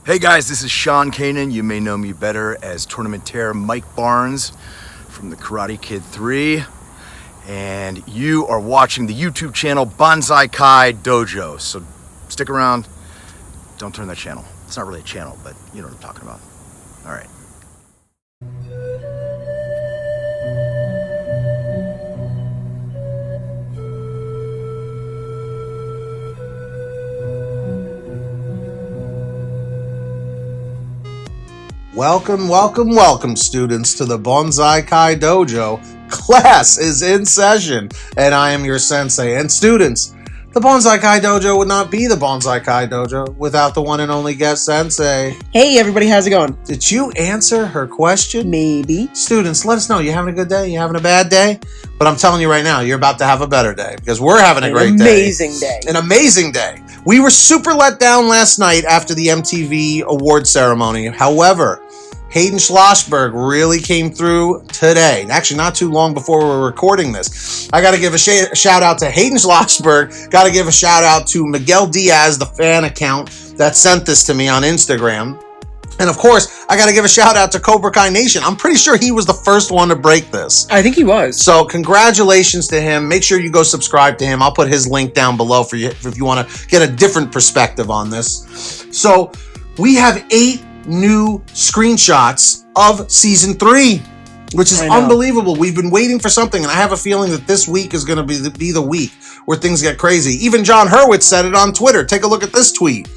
Hey guys, this is Sean Kanan. You may know me better as Tournamentaire Mike Barnes from the Karate Kid 3. And you are watching the YouTube channel Bonsai Kai Dojo. So stick around. Don't turn that channel. It's not really a channel, but you know what I'm talking about. All right. Welcome, students, to the Bonsai Kai Dojo. Class is in session, and I am your sensei. And students, the Bonsai Kai Dojo would not be the Bonsai Kai Dojo without the one and only guest sensei. Hey everybody, how's it going? Did you answer her question? Maybe. Students, let us know. You having a good day? You having a bad day? But I'm telling you right now, you're about to have a better day because we're having a great day. An amazing day. We were super let down last night after the MTV award ceremony. However, Hayden Schlossberg really came through today. Actually, not too long before we were recording this. I got to give a shout out to Hayden Schlossberg. Got to give a shout out to Miguel Diaz, the fan account that sent this to me on Instagram. And of course, I got to give a shout out to Cobra Kai Nation. I'm pretty sure he was the first one to break this. I think he was. So congratulations to him. Make sure you go subscribe to him. I'll put his link down below for you if you want to get a different perspective on this. So we have 8 new screenshots of season 3, which is unbelievable. We've been waiting for something, and I have a feeling that this week is going to be the week where things get crazy. Even John Hurwitz said it on Twitter. Take a look at this tweet.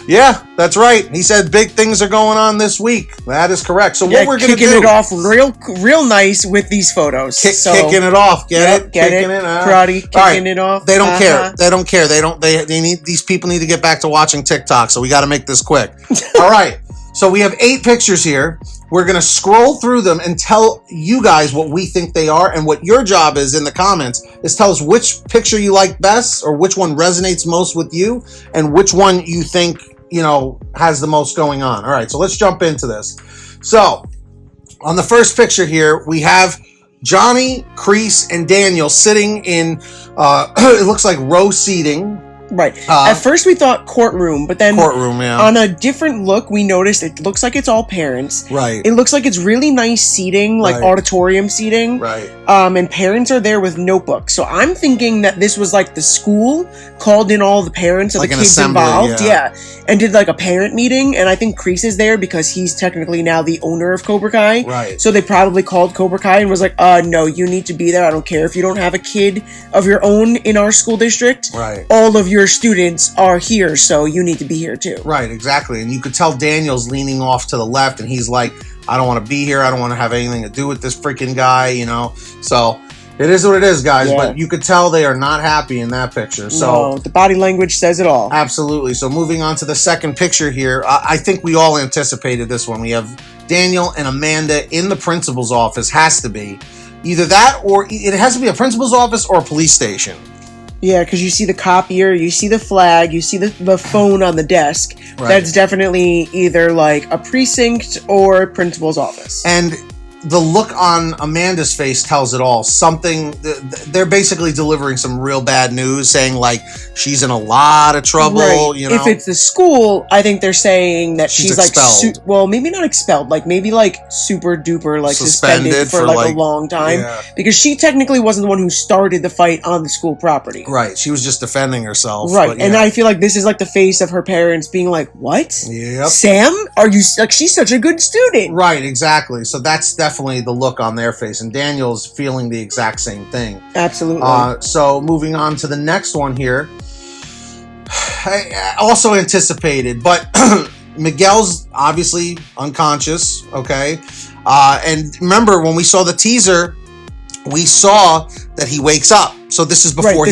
Yeah, that's right. He said big things are going on this week. That is correct. So what we're going to do? Kicking it off real nice with these photos. Kicking it off. Get it? Karate, kicking it off. They don't care. They don't care. They need, these people need to get back to watching TikTok, so we got to make this quick. All right. So we have 8 pictures here. We're going to scroll through them and tell you guys what we think they are, and what your job is in the comments is tell us which picture you like best, or which one resonates most with you, and which one you think, you know, has the most going on. All right, so let's jump into this. So on the first picture here, we have Johnny, Kreese, and Daniel sitting in, it looks like row seating. Right. At first we thought courtroom, but then on a different look, we noticed it looks like it's all parents. Right. It looks like it's really nice seating, like auditorium seating. Right. And parents are there with notebooks. So I'm thinking that this was like the school called in all the parents of like the kids assembly, involved. Yeah. And did like a parent meeting. And I think Kreese is there because he's technically now the owner of Cobra Kai. Right. So they probably called Cobra Kai and was like, no, you need to be there. I don't care if you don't have a kid of your own in our school district. Right. All of your students are here, so you need to be here too. Right, exactly. And you could tell Daniel's leaning off to the left, and he's like, I don't want to be here. I don't want to have anything to do with this freaking guy, you know? So it is what it is, guys. Yeah. But you could tell they are not happy in that picture. So no, the body language says it all. Absolutely. So moving on to the second picture here, I think we all anticipated this one. We have Daniel and Amanda in the principal's office. Has to be. Either that, or it has to be a principal's office or a police station. Yeah, because you see the copier, you see the flag, you see the phone on the desk. Right. That's definitely either like a precinct or a principal's office. And the look on Amanda's face tells it all. Something, they're basically delivering some real bad news, saying like she's in a lot of trouble. Right. You know? If it's the school, I think they're saying that she's like, well, maybe not expelled, like maybe like super duper like suspended for like a long time, because she technically wasn't the one who started the fight on the school property. Right. She was just defending herself. Right. But, and I feel like this is like the face of her parents being like, what? Yep. Sam? Are you like, she's such a good student. Right. Exactly. So that's definitely the look on their face, and Daniel's feeling the exact same thing. Absolutely. So moving on to the next one here, I also anticipated, but Miguel's obviously unconscious. Okay, and remember when we saw the teaser, we saw that he wakes up. So this is before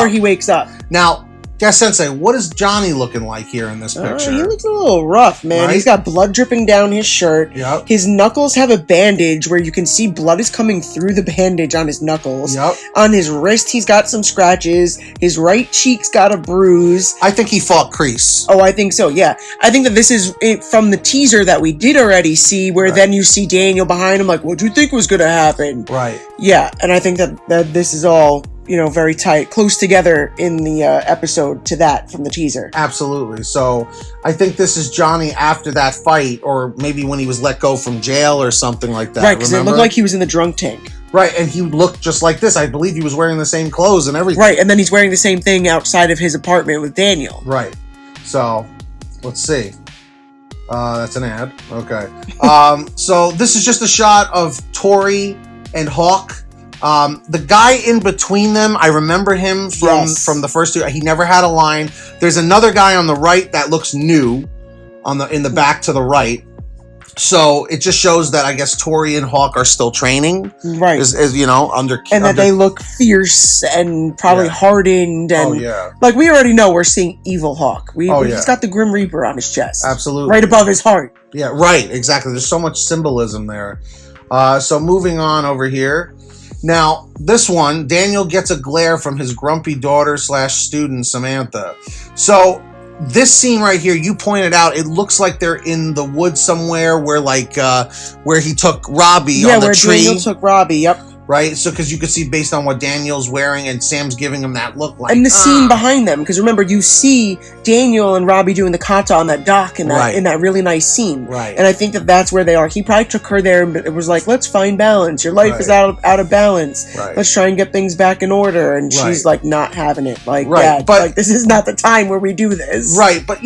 he wakes up. Now, Guest Sensei, what is Johnny looking like here in this picture? He looks a little rough, man. Right? He's got blood dripping down his shirt. Yep. His knuckles have a bandage where you can see blood is coming through the bandage on his knuckles. Yep. On his wrist, he's got some scratches. His right cheek's got a bruise. I think he fought Kreese. Oh, I think so, yeah. I think that this is from the teaser that we did already see, where then you see Daniel behind him like, what do you think was going to happen? Right. Yeah, and I think that this is all very tight, close together in the episode to that from the teaser. Absolutely. So I think this is Johnny after that fight, or maybe when he was let go from jail or something like that. Right, because it looked like he was in the drunk tank. Right, and he looked just like this. I believe he was wearing the same clothes and everything. Right, and then he's wearing the same thing outside of his apartment with Daniel. Right. So, let's see. That's an ad. Okay. So this is just a shot of Tori and Hawk. The guy in between them, I remember him from the first two. He never had a line. There's another guy on the right that looks new in the back to the right. So it just shows that I guess Tori and Hawk are still training, right? As and that they look fierce and probably hardened, and like we already know, we're seeing evil Hawk. He's got the Grim Reaper on his chest, absolutely, right above his heart. Yeah, right, exactly. There's so much symbolism there. So moving on over here. Now, this one, Daniel gets a glare from his grumpy daughter / student, Samantha. So, this scene right here, you pointed out, it looks like they're in the woods somewhere where he took Robbie on the tree. Yeah, where Daniel took Robbie, yep. Right? So, because you could see based on what Daniel's wearing and Sam's giving him that look like... And the scene behind them, because remember, you see Daniel and Robbie doing the kata on that dock in that really nice scene. Right. And I think that's where they are. He probably took her there, but it was like, let's find balance. Your life is out of balance. Right. Let's try and get things back in order. And she's like not having it. Like, but like, this is not the time where we do this. Right. But,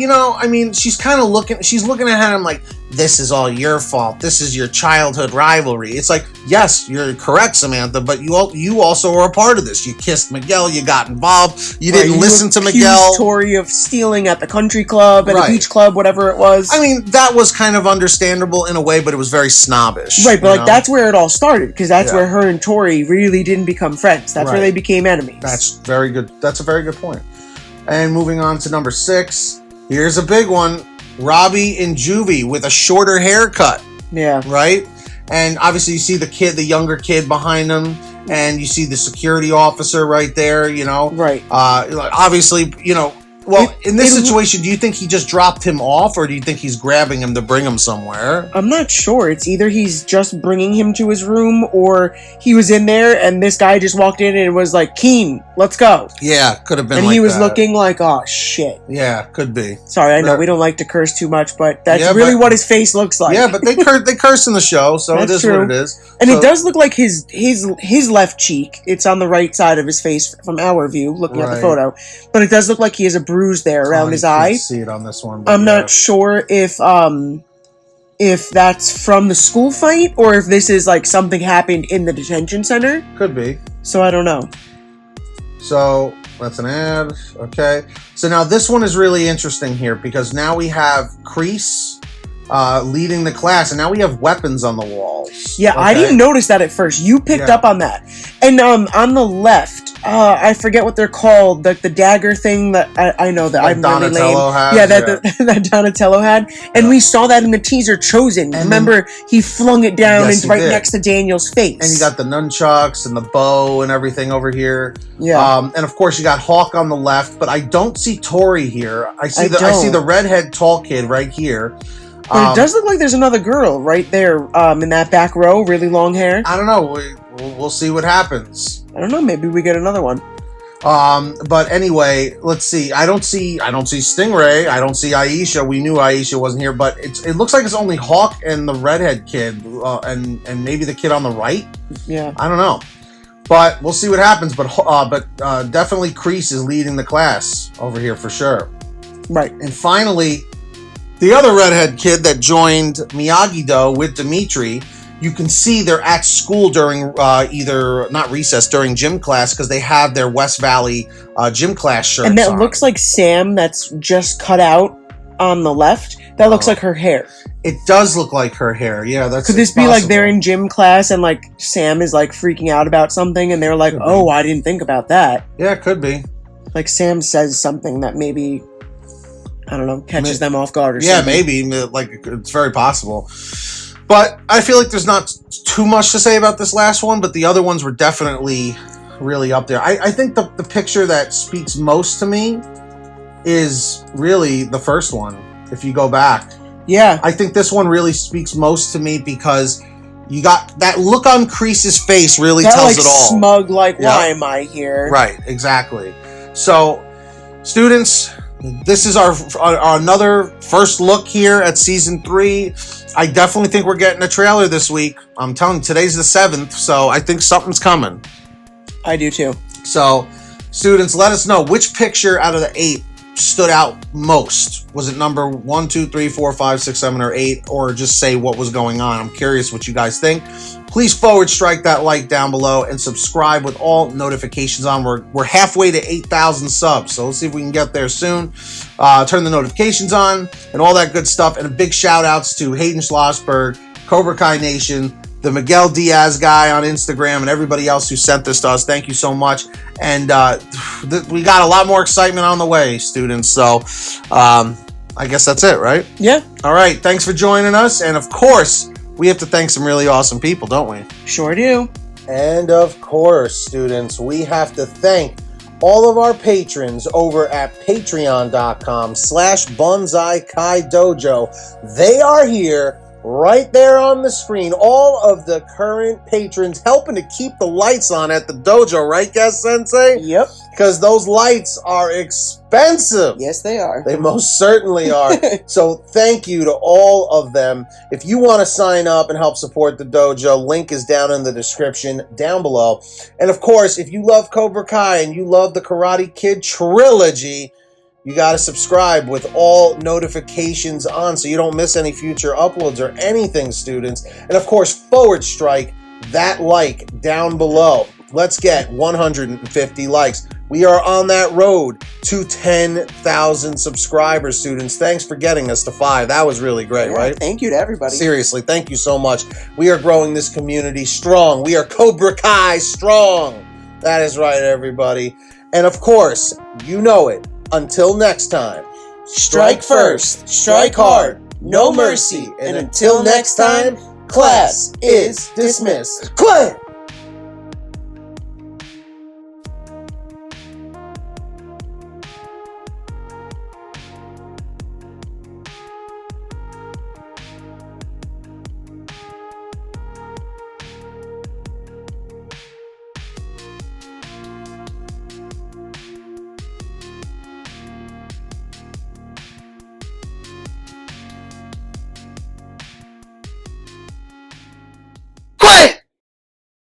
she's kind of looking at him like, this is all your fault. This is your childhood rivalry. It's like, yes, you're correct, Samantha, but you also were a part of this. You kissed Miguel. You got involved. You didn't listen to Miguel. Tori of stealing at the country club, at the beach club, whatever it was. I mean, that was kind of understandable in a way, but it was very snobbish. Right, but that's where it all started, because that's where her and Tori really didn't become friends. That's where they became enemies. That's very good. That's a very good point. And moving on to number 6, here's a big one. Robbie in juvie with a shorter haircut. Yeah. Right? And obviously you see the younger kid behind him, and you see the security officer right there, Right. Obviously, in this situation, do you think he just dropped him off, or do you think he's grabbing him to bring him somewhere? I'm not sure. It's either he's just bringing him to his room, or he was in there and this guy just walked in and was like, Keen, let's go. Yeah, could have been and he was looking like, oh, shit. Yeah, could be. Sorry, I know we don't like to curse too much, but that's really what his face looks like. Yeah, but they curse in the show, so it is what it is. And it does look like his left cheek. It's on the right side of his face from our view, looking at the photo. But it does look like he has a bruise there around his eye. See it on this one. I'm not sure if that's from the school fight or if this is like something happened in the detention center. Could be. So I don't know. So that's an ad. Okay. So now this one is really interesting here because now we have Kreese leading the class, and now we have weapons on the walls. Yeah, I didn't notice that at first. You picked up on that. And on the left, I forget what they're called, the dagger thing that I know that I'm really lame. That Donatello had. And we saw that in the teaser Chosen. And remember, he flung it down and right next to Daniel's face. And you got the nunchucks and the bow and everything over here. Yeah. And of course you got Hawk on the left, but I don't see Tori here. I see the redhead tall kid right here. But it does look like there's another girl right there in that back row, really long hair. I don't know. We'll see what happens. I don't know. Maybe we get another one. But anyway, let's see. I don't see Stingray. I don't see Aisha. We knew Aisha wasn't here, but it looks like it's only Hawk and the redhead kid, and maybe the kid on the right. Yeah. I don't know. But we'll see what happens. But definitely Kreese is leading the class over here for sure. Right. And finally, the other redhead kid that joined Miyagi-Do with Dimitri, you can see they're at school during during gym class, because they have their West Valley gym class shirts and that looks like Sam that's just cut out on the left. That looks like her hair. It does look like her hair. Yeah, that's Could this be possible. Like they're in gym class and like Sam is like freaking out about something and they're like, oh, I didn't think about that. Yeah, it could be. Like Sam says something that maybe, I don't know, catches them off guard or something. Yeah, maybe. Like, it's very possible. But I feel like there's not too much to say about this last one, but the other ones were definitely really up there. I think the picture that speaks most to me is really the first one, if you go back. Yeah. I think this one really speaks most to me because You got that look on Kreese's face really that, tells like, it all. Smug, like, why am I here? Right, exactly. So, students, this is our another first look here at season 3. I definitely think we're getting a trailer this week. I'm telling you, today's the 7th, so I think something's coming. I do too. So, students, let us know which picture out of the 8 stood out most. Was it number 1, 2, 3, 4, 5, 6, 7, or 8? Or just say what was going on. I'm curious what you guys think. Please strike that like down below and subscribe with all notifications on. We're halfway to 8,000 subs, so let's see if we can get there soon. Turn the notifications on and all that good stuff. And a big shout outs to Hayden Schlossberg, Cobra Kai Nation, the Miguel Diaz guy on Instagram, and everybody else who sent this to us. Thank you so much. And we got a lot more excitement on the way, students. So I guess that's it, right? Yeah. All right. Thanks for joining us. And of course, we have to thank some really awesome people, don't we? Sure do. And of course, students, we have to thank all of our patrons over at patreon.com/Bonsai Kai Dojo. They are here right there on the screen. All of the current patrons helping to keep the lights on at the dojo, right, Guest Sensei? Yep. Because those lights are expensive. Yes, they are. They most certainly are. So thank you to all of them. If you want to sign up and help support the dojo, link is down in the description down below. And of course, if you love Cobra Kai and you love the Karate Kid trilogy, you got to subscribe with all notifications on so you don't miss any future uploads or anything, students. And of course, strike that like down below. Let's get 150 likes. We are on that road to 10,000 subscribers, students. Thanks for getting us to 5. That was really great, right? Thank you to everybody. Seriously, thank you so much. We are growing this community strong. We are Cobra Kai strong. That is right, everybody. And of course, you know it. Until next time, strike first, strike hard, no mercy. And until next time, class is dismissed. Class!